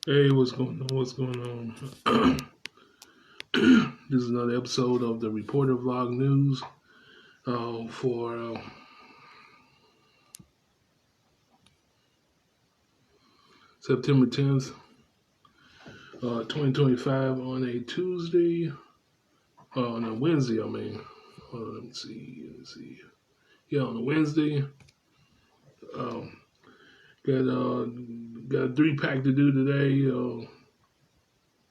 Hey, what's going on? What's going on? This is another episode of the Reporter Vlog News for September 10th, 2025 on a Tuesday, on a Wednesday, I mean. Let me see. Yeah, on a Wednesday. Um, got a three-pack to do today.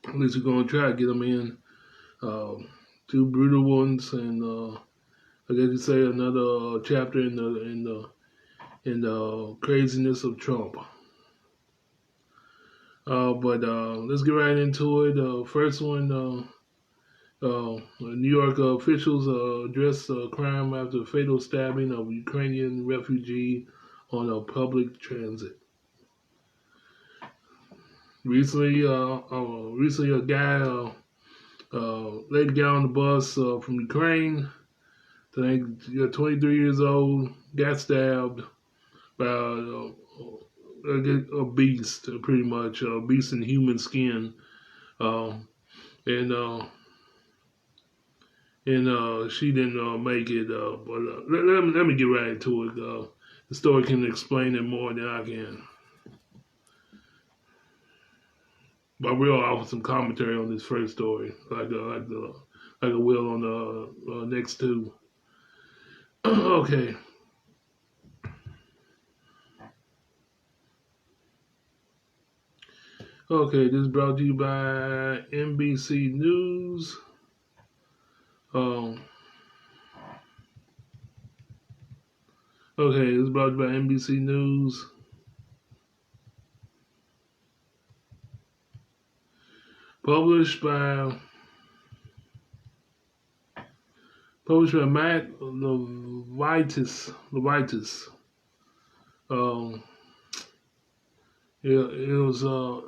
At least we're going to try to get them in. Two brutal ones and I guess you say another chapter in the craziness of Trump. But let's get right into it. First one, New York officials address crime after fatal stabbing of Ukrainian refugee on a public transit. Recently, a guy laid a guy on the bus from Ukraine. I think 23 years old, got stabbed by a beast, pretty much a beast in human skin. Um, and she didn't make it. Let me get right into it. The story can explain it more than I can. But we'll offer some commentary on this first story, like I will on the next two. Okay. Okay, this is brought to you by NBC News. Um, okay, this is brought to you by NBC News. Published by Matt Levitas. Um, it was on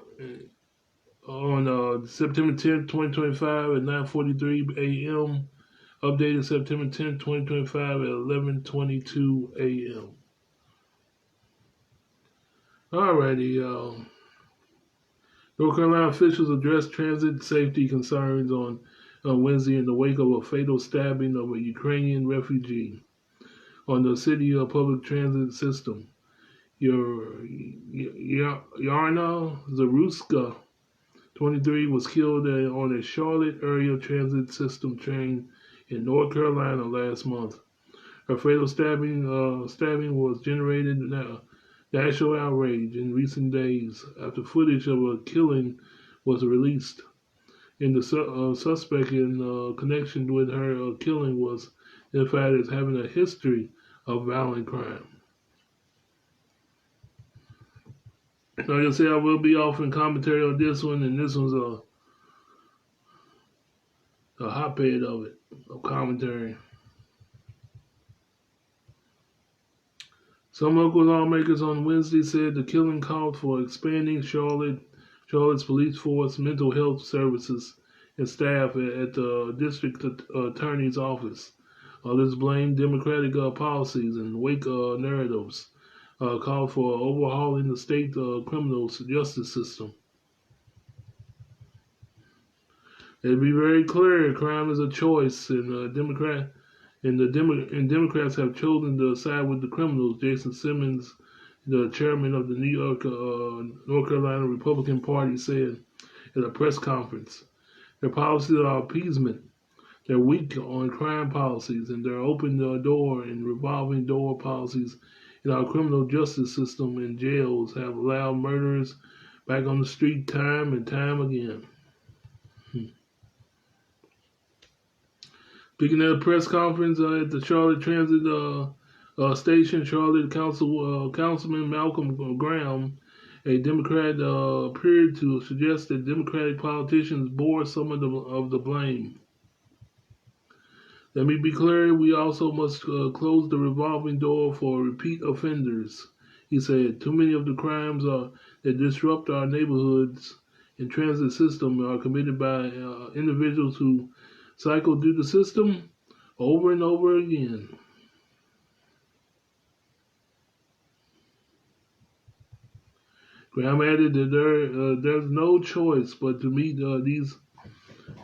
September 10th, 2025 at 9:43 a.m. Updated September 10th, 2025 at 11:22 a.m. Alrighty. North Carolina officials addressed transit safety concerns on Wednesday in the wake of a fatal stabbing of a Ukrainian refugee on the city public transit system. Yarna Zaruska, 23, was killed on a Charlotte area transit system train in North Carolina last month. Her fatal stabbing was generated national outrage in recent days after footage of a killing was released. And the suspect in connection with her killing was identified as having a history of violent crime. Like I said, I will be offering commentary on this one, and this one's a hotbed of commentary. Some local lawmakers on Wednesday said the killing called for expanding Charlotte's police force, mental health services, and staff at the district attorney's office. Others blamed Democratic policies and wake narratives. Called for overhauling the state criminal justice system. It'd be very clear crime is a choice, and Democrats have chosen to side with the criminals. Jason Simmons, the chairman of the North Carolina Republican Party, said at a press conference, their policies are appeasement. They're weak on crime policies, and they're open door and revolving door policies in our criminal justice system and jails have allowed murderers back on the street time and time again. Speaking at a press conference at the Charlotte Transit station, Charlotte Councilman Malcolm Graham, a Democrat, appeared to suggest that Democratic politicians bore some of the blame. Let me be clear, we also must close the revolving door for repeat offenders. He said, too many of the crimes that disrupt our neighborhoods and transit system are committed by individuals who cycle through the system over and over again. Graham added that there's no choice but to meet these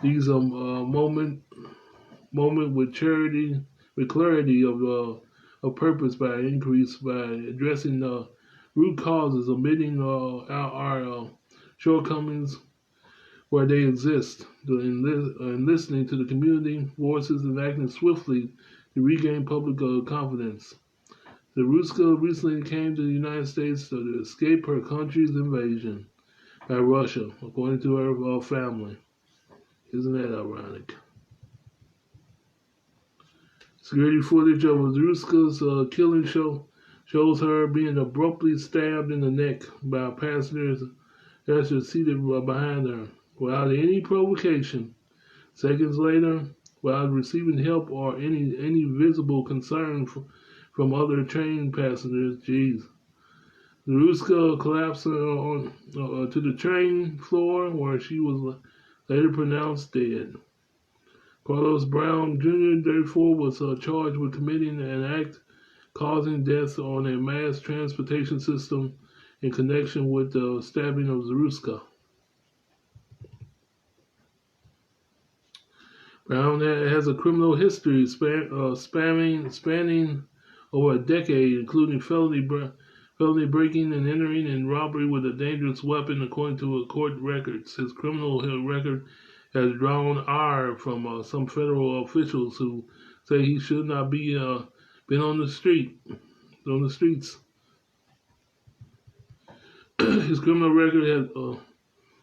moment with clarity of purpose by addressing the root causes, omitting our shortcomings where they exist, and listening to the community voices and acting swiftly to regain public confidence. Zaruska recently came to the United States to escape her country's invasion by Russia, according to her family. Isn't that ironic? Security footage of Zaruska's killing shows her being abruptly stabbed in the neck by a passenger seated behind her without any provocation. Seconds later, without receiving help or any visible concern from other train passengers, Zaruska collapsed to the train floor where she was later pronounced dead. Carlos Brown Jr., therefore, was charged with committing an act causing death on a mass transportation system in connection with the stabbing of Zaruska. Brown has a criminal history spanning over a decade, including felony breaking and entering and robbery with a dangerous weapon, according to court records. His criminal record has drawn ire from some federal officials who say he should not be been on the streets. His criminal record had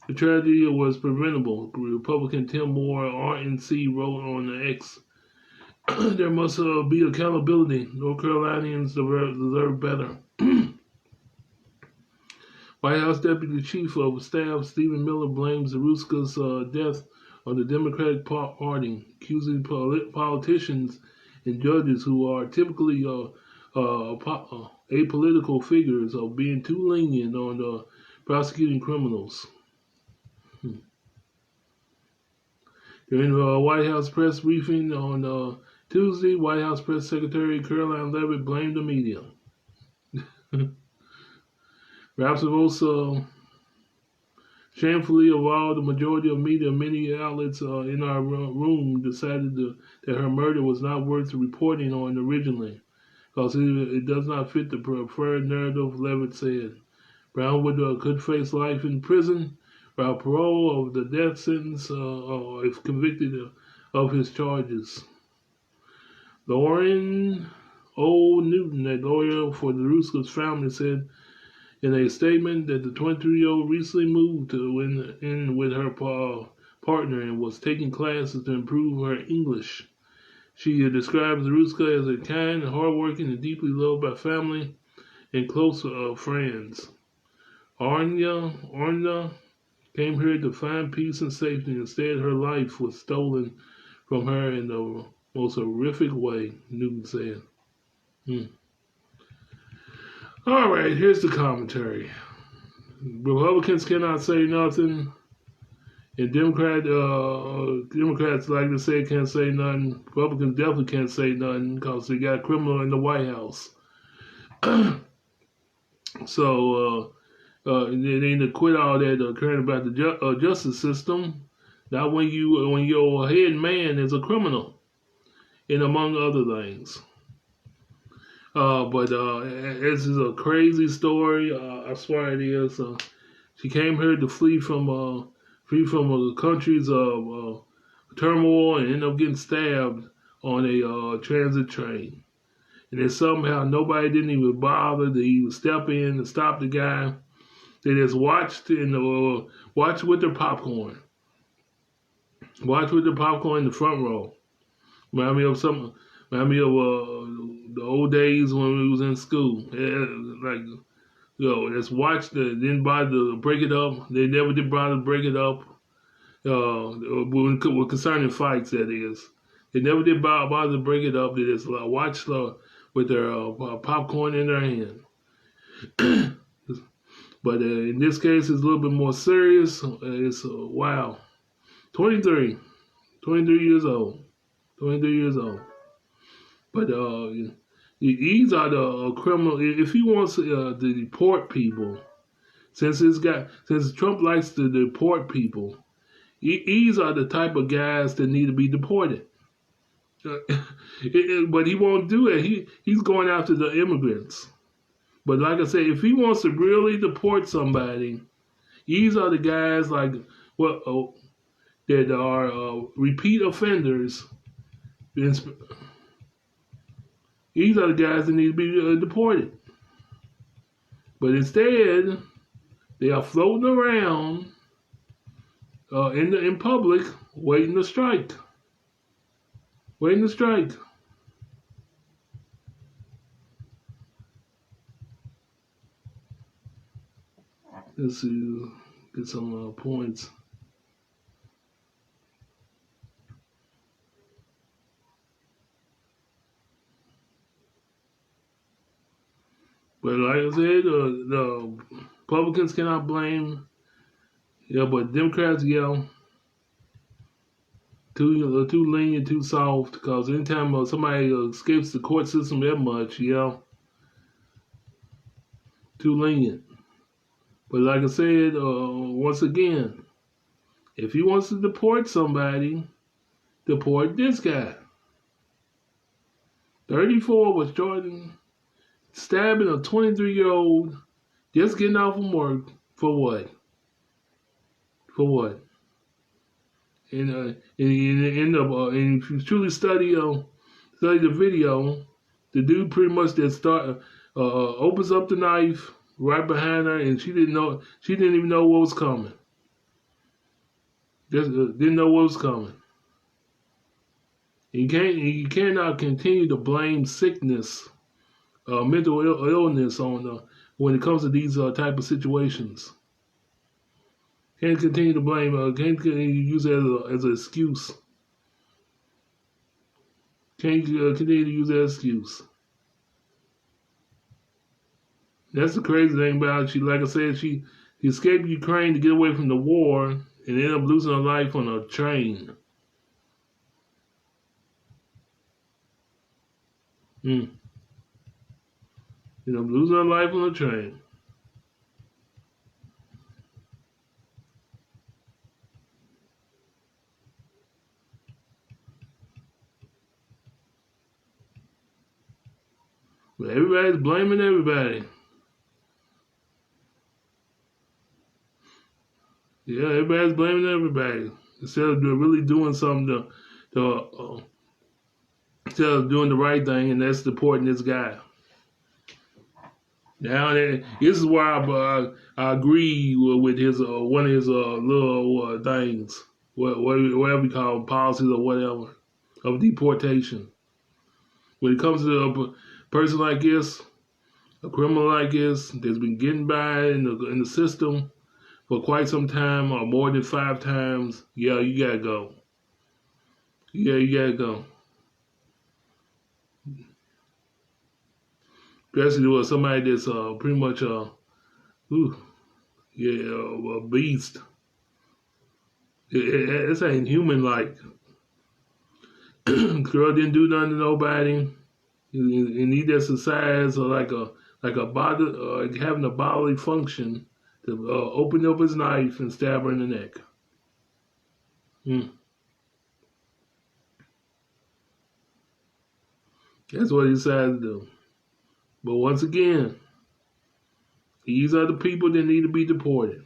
the tragedy was preventable. Republican Tim Moore, RNC, wrote on X, "There must be accountability. North Carolinians deserve better." White House Deputy Chief of Staff Stephen Miller blames Zaruska's death on the Democratic Party, accusing politicians and judges who are typically apolitical figures of being too lenient on prosecuting criminals. During the White House press briefing on Tuesday, White House Press Secretary Caroline Leavitt blamed the media. Rapsavos shamefully, of all the majority of media, many outlets in our room decided that her murder was not worth reporting on originally, because it does not fit the preferred narrative, Leavitt said. Brown could face life in prison, while parole of the death sentence if convicted of his charges. Lauren O. Newton, a lawyer for the Zaruska's family, said in a statement that the 23-year-old recently moved in with her partner and was taking classes to improve her English. She describes Zaruska as a kind, hardworking, and deeply loved by family and close friends. Arna came here to find peace and safety. Instead, her life was stolen from her in the most horrific way, Newton said. All right, here's the commentary. Republicans cannot say nothing, and Democrats like to say can't say nothing. Republicans definitely can't say nothing because they got a criminal in the White House. So they need to quit all that caring about the justice system. Not when your head man is a criminal, and among other things. But this is a crazy story. I swear it is. She came here to flee from a country's turmoil and ended up getting stabbed on a transit train. And then somehow nobody didn't even bother to even step in and stop the guy. They just watched with their popcorn. Watch with their popcorn in the front row. Remind me of the old days when we was in school. Just watch didn't bother to break it up. They never did bother to break it up. When concerning fights, that is. They never did bother to break it up. They just watched with their popcorn in their hand. But in this case, it's a little bit more serious. It's wow. 23 years old. 23 years old. But he's out a criminal. If he wants to deport people, since Trump likes to deport people, these are the type of guys that need to be deported. But he won't do it. He's going after the immigrants. But like I said, if he wants to really deport somebody, these are the guys that are repeat offenders. These are the guys that need to be deported. But instead, they are floating around in public, waiting to strike. Let's see, get some points. But like I said, the Republicans cannot blame. Yeah, but Democrats, too lenient, too soft. Because anytime somebody escapes the court system that much, too lenient. But like I said, once again, if he wants to deport somebody, deport this guy. 34 was Jordan stabbing a 23-year-old just getting off from work for what? And if you truly study the video, the dude pretty much opens up the knife right behind her, and she didn't even know what was coming. Just didn't know what was coming. You cannot continue to blame sickness, mental illness on when it comes to these type of situations. Can't continue to blame. Can't continue to use it as an excuse. Can't continue to use that excuse. That's the crazy thing about it. Like I said, she escaped Ukraine to get away from the war and ended up losing her life on a train. Ended up losing her life on a train. But everybody's blaming everybody. Yeah, everybody's blaming everybody instead of really doing something instead of doing the right thing, and that's deporting this guy. Now, this is why I agree with his one of his little things, whatever you call them, policies or whatever, of deportation. When it comes to a person like this, a criminal like this, that's been getting by in the system for quite some time, or more than 5 times, you gotta go. Yeah, you gotta go. Especially with somebody that's pretty much a beast. It's ain't human like. Girl didn't do nothing to nobody. And he just decides like a body, having a bodily function to open up his knife and stab her in the neck. That's what he decided to do. But once again, these are the people that need to be deported.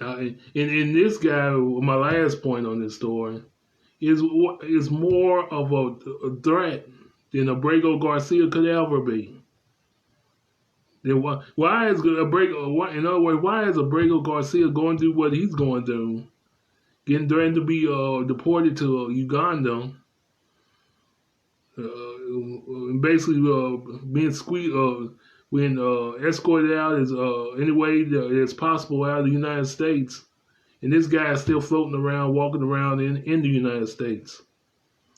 Now, in this guy, my last point on this story is more of a threat than Abrego Garcia could ever be. Then why is Abrego Garcia going through what he's going through, getting threatened to be deported to Uganda, basically being escorted out as any way that's possible out of the United States, and this guy is still floating around, walking around in the United States.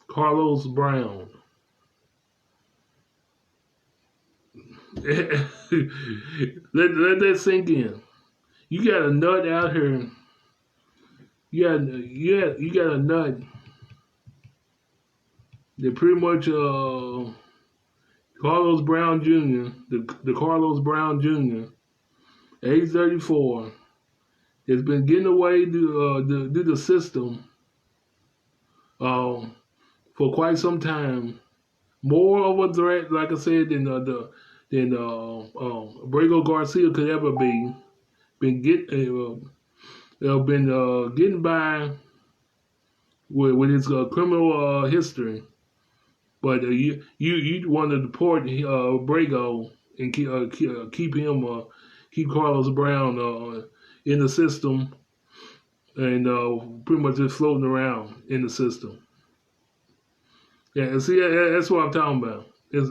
Carlos Brown. Let that sink in. You got a nut out here. You got a nut that pretty much Carlos Brown Jr. the Carlos Brown Jr. age 34, has been getting away to the system uh, for quite some time. More of a threat, like I said, than Brago Garcia could ever be. Been getting by with his criminal history, but you want to deport Brago and keep him keep Carlos Brown in the system and pretty much just floating around in the system. Yeah, see, that's what I'm talking about. It's,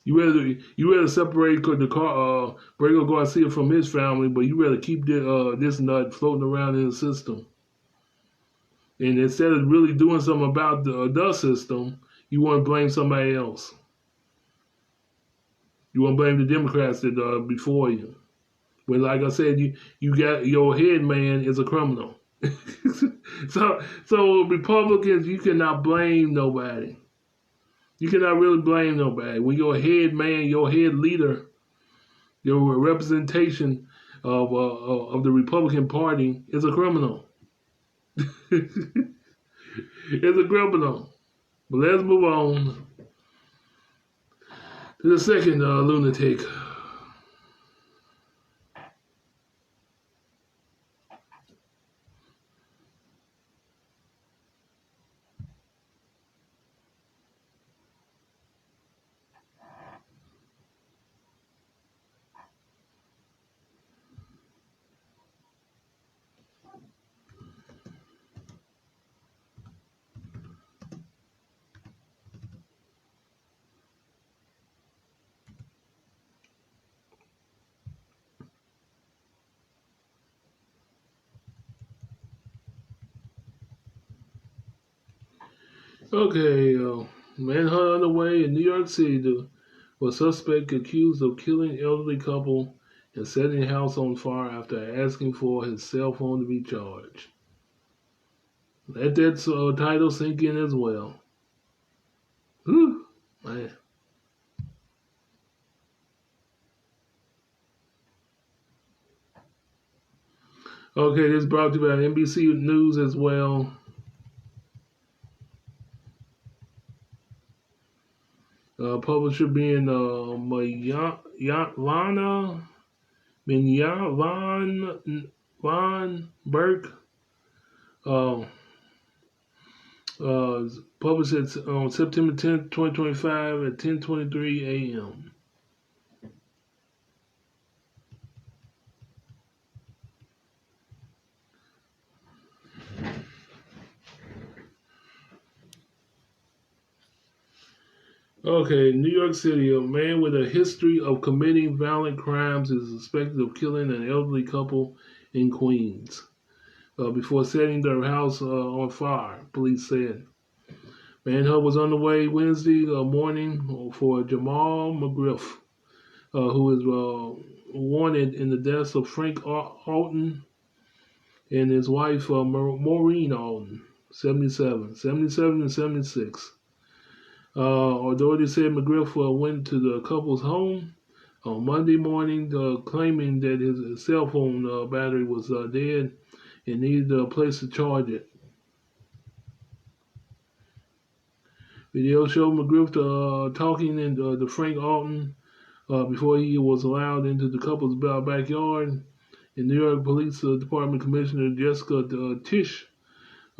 you rather separate the Brago Garcia from his family, but you rather keep this nut floating around in the system. And instead of really doing something about the system, you want to blame somebody else. You want to blame the Democrats that before you. When, like I said, you got your head man is a criminal. so Republicans, you cannot blame nobody. You cannot really blame nobody. When your head man, your head leader, your representation of the Republican Party is a criminal. It's a criminal. But let's move on to the second lunatic. Okay, manhunt underway in New York City for suspect accused of killing elderly couple and setting house on fire after asking for his cell phone to be charged. Let that title sink in as well. Whew, man. Okay, this is brought to you by NBC News as well. Publisher being Lana Von Burke. Published on September 10th, 2025 at 10:23 a.m. Okay, New York City, a man with a history of committing violent crimes is suspected of killing an elderly couple in Queens before setting their house on fire, police said. Manhunt was underway Wednesday morning for Jamal McGriff, who is wanted in the deaths of Frank Alton and his wife Maureen Alton, 77 and 76. Authorities said McGriff went to the couple's home on Monday morning, claiming that his cell phone battery was dead and needed a place to charge it. Video showed McGriff talking to Frank Alton before he was allowed into the couple's backyard. And New York Police Department Commissioner Jessica Tisch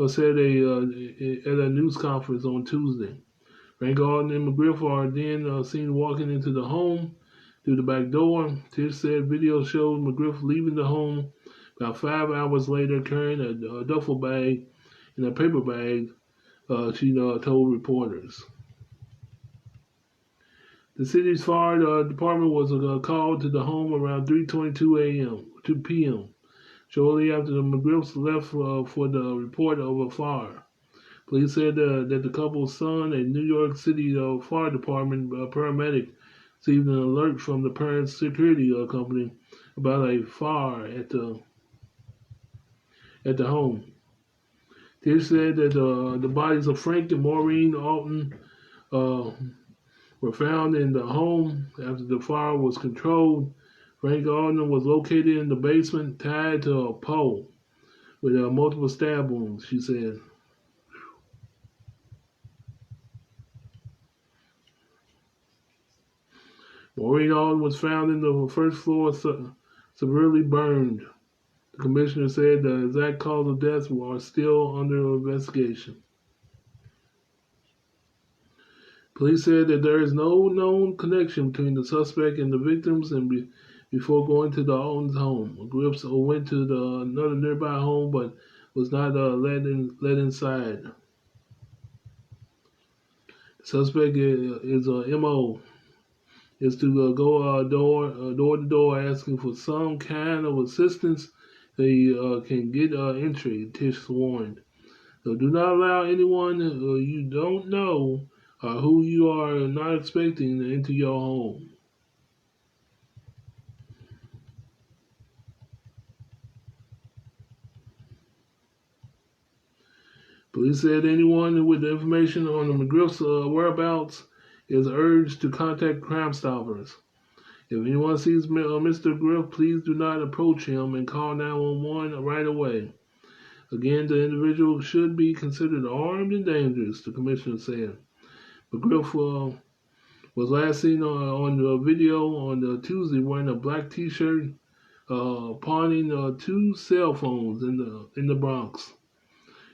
said at a news conference on Tuesday. Frank Alton and McGriff are then seen walking into the home through the back door. Tisch said video showed McGriff leaving the home about 5 hours later carrying a duffel bag and a paper bag, she told reporters. The city's fire department was called to the home around 2 p.m., shortly after the McGriffs left for the report of a fire. Police said that the couple's son, a New York City Fire Department paramedic, received an alert from the parents' security company about a fire at the home. They said that the bodies of Frank and Maureen Alton were found in the home after the fire was controlled. Frank Gardner was located in the basement, tied to a pole with multiple stab wounds, she said. Maureen Alden was found in the first floor, severely burned. The commissioner said the exact cause of death are still under investigation. Police said that there is no known connection between the suspect and the victims, and before going to the Alden's home, Griffiths went to another nearby home but was not let inside. The suspect is MO is to go door to door asking for some kind of assistance so he can get entry, Tish warned. So do not allow anyone you don't know or who you are not expecting into your home. Police said anyone with information on the McGriff's whereabouts is urged to contact Crime Stoppers. If anyone sees Mr. Griff, please do not approach him and call 911 right away. Again, the individual should be considered armed and dangerous, the commissioner said. McGriff was last seen on the video on Tuesday wearing a black T-shirt, pawning 2 cell phones in the Bronx.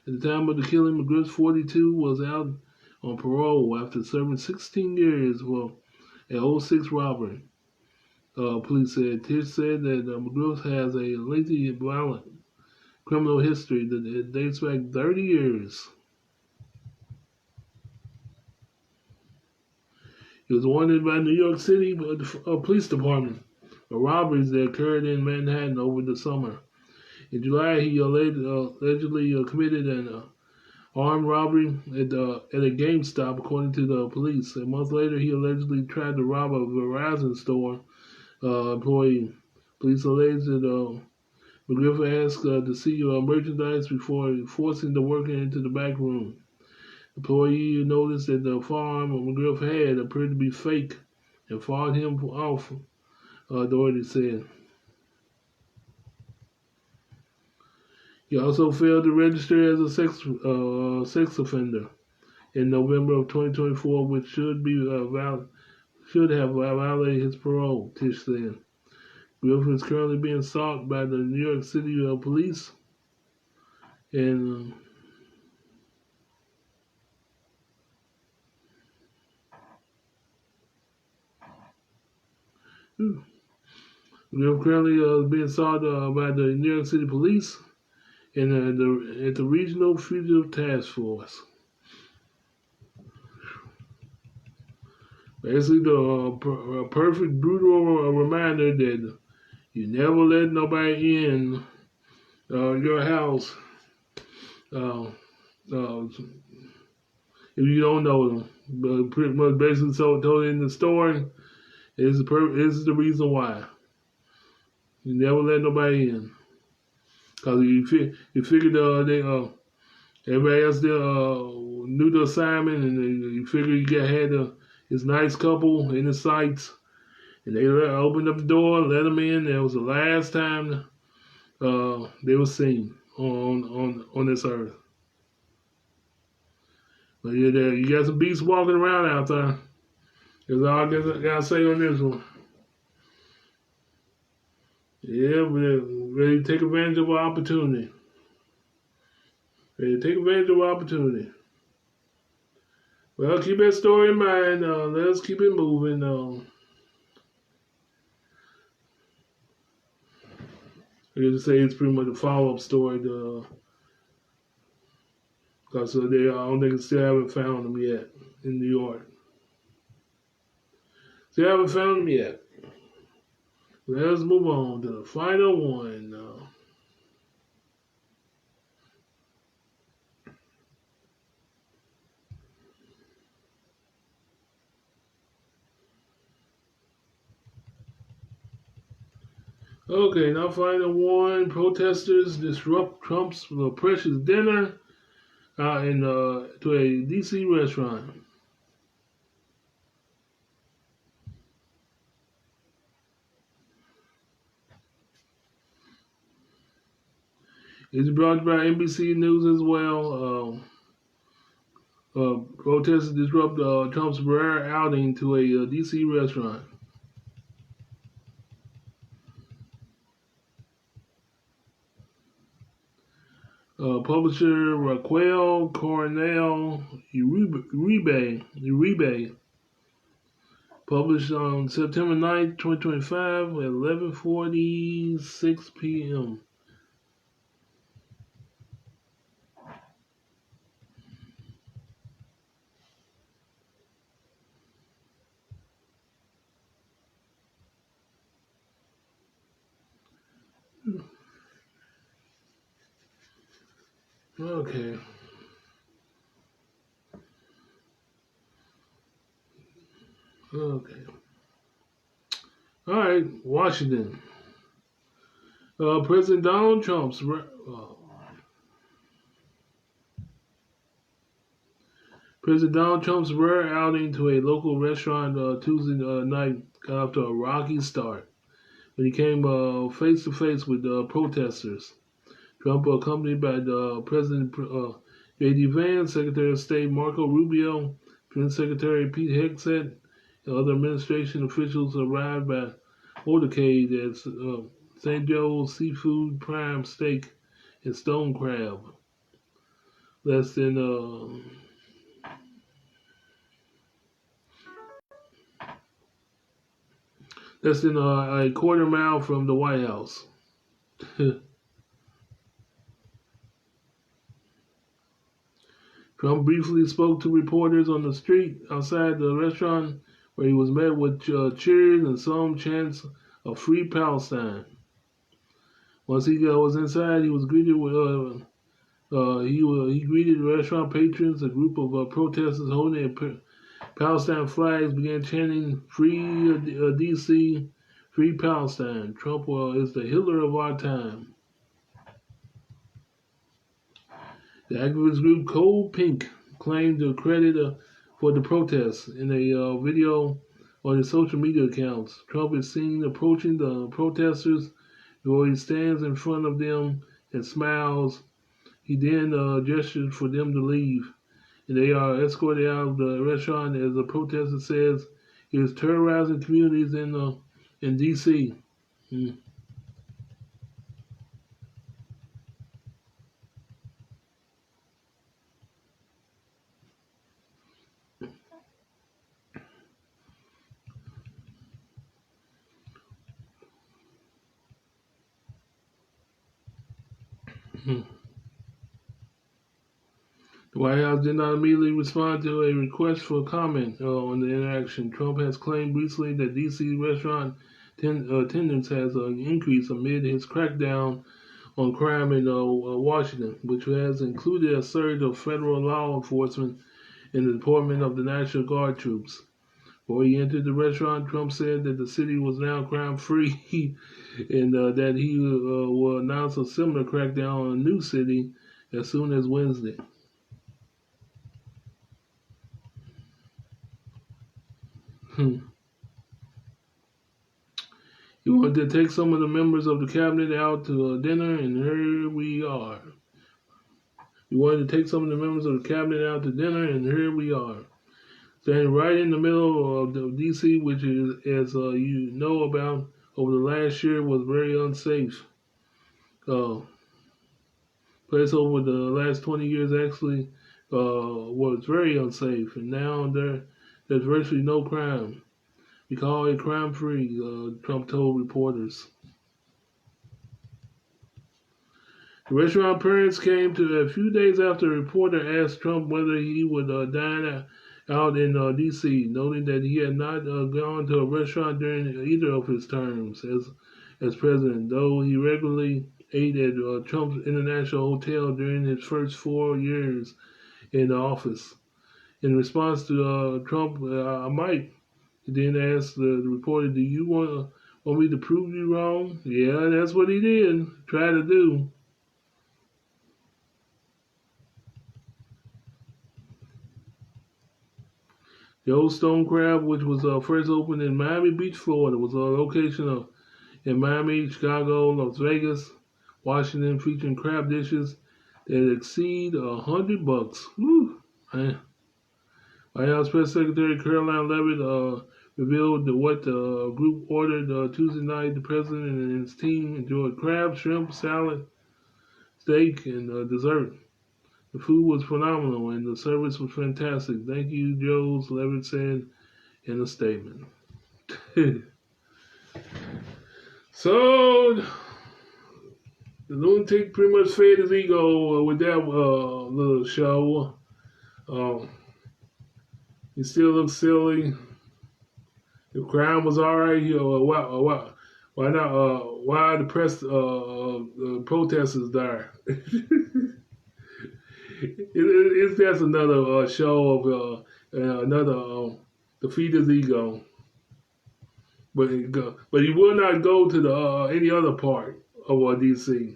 At the time of the killing, McGriff, 42, was out on parole after serving 16 years for an 06 robbery. Police said. Tish said that McGriff has a lengthy violent criminal history that dates back 30 years. He was wanted by New York City Police Department for robberies that occurred in Manhattan over the summer. In July, he allegedly committed an armed robbery at a GameStop, according to the police. A month later, he allegedly tried to rob a Verizon store employee. Police alleged that McGriff asked to see merchandise before forcing the worker into the back room. The employee noticed that the firearm McGriff had appeared to be fake and fought him off, authorities said. He also failed to register as a sex offender in November of 2024, which should have violated his parole, Tish said. Griffith is currently being sought by the New York City police, and Griffith currently being sought by the New York City police and at the Regional Fugitive Task Force. Basically, the perfect brutal reminder that you never let nobody in your house if you don't know them. But pretty much basically told in the story is the reason why. You never let nobody in. Because you figured everybody else knew the assignment, and you figured you had this nice couple in the sights, and they opened up the door, let them in. That was the last time they were seen on this earth. But yeah, you got some beasts walking around out there. That's all I gotta say on this one. Yeah, we're ready to take advantage of our opportunity. Well, keep that story in mind. Let's keep it moving. I guess say it's pretty much a follow-up story. Because I don't think they still haven't found them yet in New York. Still haven't found them yet. Let's move on to the final one. Okay, now final one. Protesters disrupt Trump's precious dinner to a D.C. restaurant. It's brought by NBC News as well. Protesters disrupt Trump's rare outing to a D.C. restaurant. Publisher Raquel Coronel Uribe published on September 9th, 2025 at 11:46 p.m. Okay. Okay. All right. Washington. President Donald Trump's President Donald Trump's rare outing to a local restaurant Tuesday night got off to a rocky start when he came face to face with protesters. Trump, accompanied by President J.D. Vance, Secretary of State Marco Rubio, Defense Secretary Pete Hegseth, and other administration officials, arrived by motorcade at St. Joe's Seafood Prime Steak and Stone Crab. Less than a quarter mile from the White House. Trump briefly spoke to reporters on the street outside the restaurant, where he was met with cheers and some chants of "Free Palestine." Once he was inside, he was greeted with he greeted restaurant patrons. A group of protesters holding Palestine flags began chanting "Free DC, Free Palestine." Trump is the Hitler of our time. The activist group Cold Pink claimed the credit for the protests in a video on his social media accounts. Trump is seen approaching the protesters, where he stands in front of them and smiles. He then gestures for them to leave, and they are escorted out of the restaurant as the protester says he is terrorizing communities in D.C. The White House did not immediately respond to a request for comment on the interaction. Trump has claimed recently that D.C. restaurant attendance has increased amid his crackdown on crime in Washington, which has included a surge of federal law enforcement and the deployment of the National Guard troops. Before he entered the restaurant, Trump said that the city was now crime-free and that he will announce a similar crackdown on a new city as soon as Wednesday. He wanted to take some of the members of the cabinet out to dinner, and here we are. He wanted to take some of the members of the cabinet out to dinner, and here we are. Standing right in the middle of the D.C., which is, as you know about, over the last year was very unsafe. Place over the last 20 years actually was very unsafe, and now there's virtually no crime. We call it crime-free, Trump told reporters. The restaurant parents came to a few days after a reporter asked Trump whether he would dine out in D.C., noting that he had not gone to a restaurant during either of his terms as president, though he regularly ate at Trump's International Hotel during his first 4 years in the office. In response to Trump, I might. He then asked the reporter, "Do you want me to prove you wrong?" Yeah, that's what he did. Try to do. The Old Stone Crab, which was first opened in Miami Beach, Florida, was a location in Miami, Chicago, Las Vegas, Washington, featuring crab dishes that exceed $100. Woo, man. White House Press Secretary Caroline Leavitt revealed what the group ordered Tuesday night. The president and his team enjoyed crab, shrimp, salad, steak, and dessert. The food was phenomenal and the service was fantastic. Thank you, Joe, Leavitt said in a statement. So, the lunatic pretty much fed his ego with that little show. He still looks silly. The crime was alright. Why not? Why the protesters there? It's just another show of another defeat his ego. But he will not go to the any other part of DC.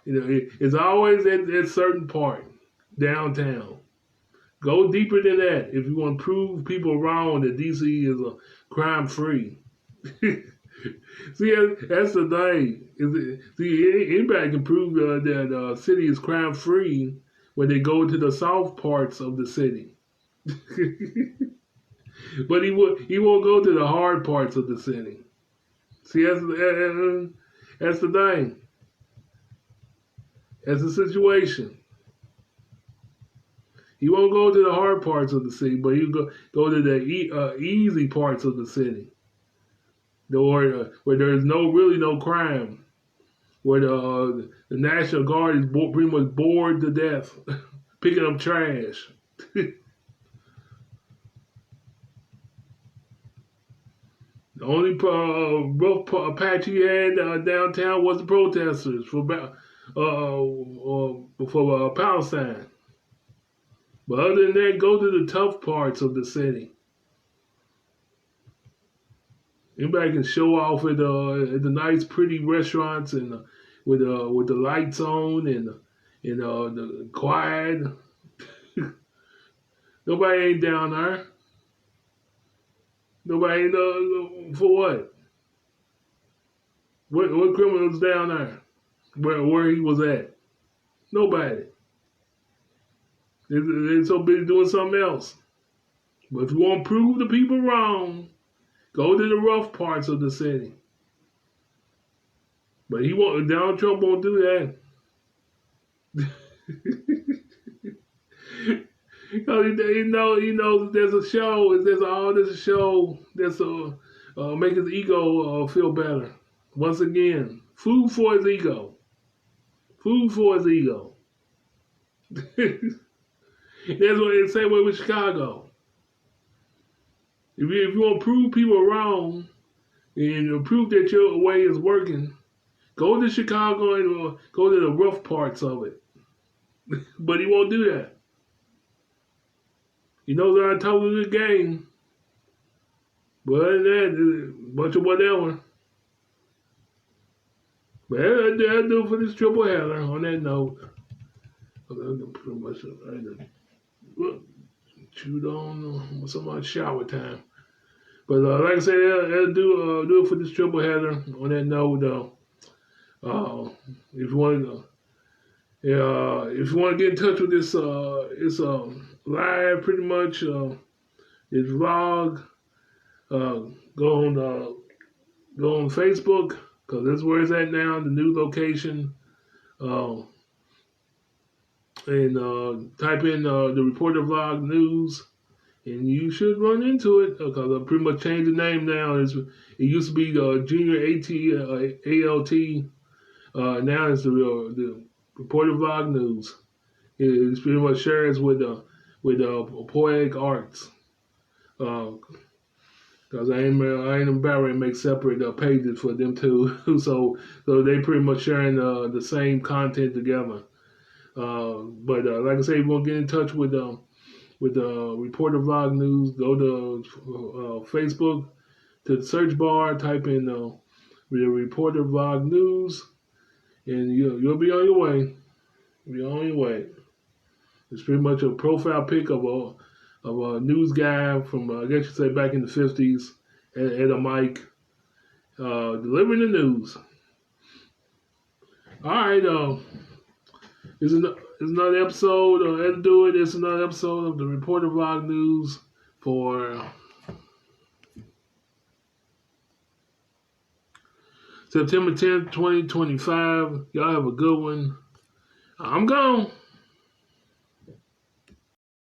It's always at certain part downtown. Go deeper than that if you want to prove people wrong that DC is a crime free. See, that's the thing. See, anybody can prove that the city is crime free when they go to the south parts of the city. But he won't go to the hard parts of the city. See, that's the thing. That's the situation. He won't go to the hard parts of the city, but he'll go to the easy parts of the city, where there is really no crime, where the National Guard is pretty much bored to death, picking up trash. The only rough patch he had downtown was the protesters for Palestine. But other than that, go to the tough parts of the city. Anybody can show off at the nice, pretty restaurants and with the lights on and the quiet. Nobody ain't down there. Nobody ain't for what? What criminals down there? Where he was at? Nobody. They're so busy doing something else. But if you want to prove the people wrong, go to the rough parts of the city. But Donald Trump won't do that. He knows there's a show. There's a show that's make his ego feel better. Once again, food for his ego. Food for his ego. That's what they say with Chicago. If you want to prove people wrong and prove that your way is working, go to Chicago and go to the rough parts of it. But he won't do that. He knows how to talk a good game. But other than that, a bunch of whatever. But that'll do for this triple header. On that note, pretty much chewed on some shower time. But like I said, that'll do it for this triple header. On that note, if you want to get in touch with this, it's live pretty much. It's vlog. Go on Facebook because that's where it's at now. The new location. And type in the Reporter Vlog News, and you should run into it because I pretty much changed the name now. It used to be the Junior ALT. Now it's the Reporter Vlog News. It's pretty much shares with Poetic Arts. Because I ain't about to make separate pages for them too. so they pretty much sharing the same content together. But like I say, if you want to get in touch with Reporter Vlog News, go to Facebook, to the search bar, type in the Reporter Vlog News, and you'll be on your way. Be on your way. It's pretty much a profile pic of a news guy from I guess you say back in the 50s at a mic delivering the news. All right, it's another episode of Ed Do It. It's another episode of the Reporter Vlog News for September 10th, 2025. Y'all have a good one. I'm gone.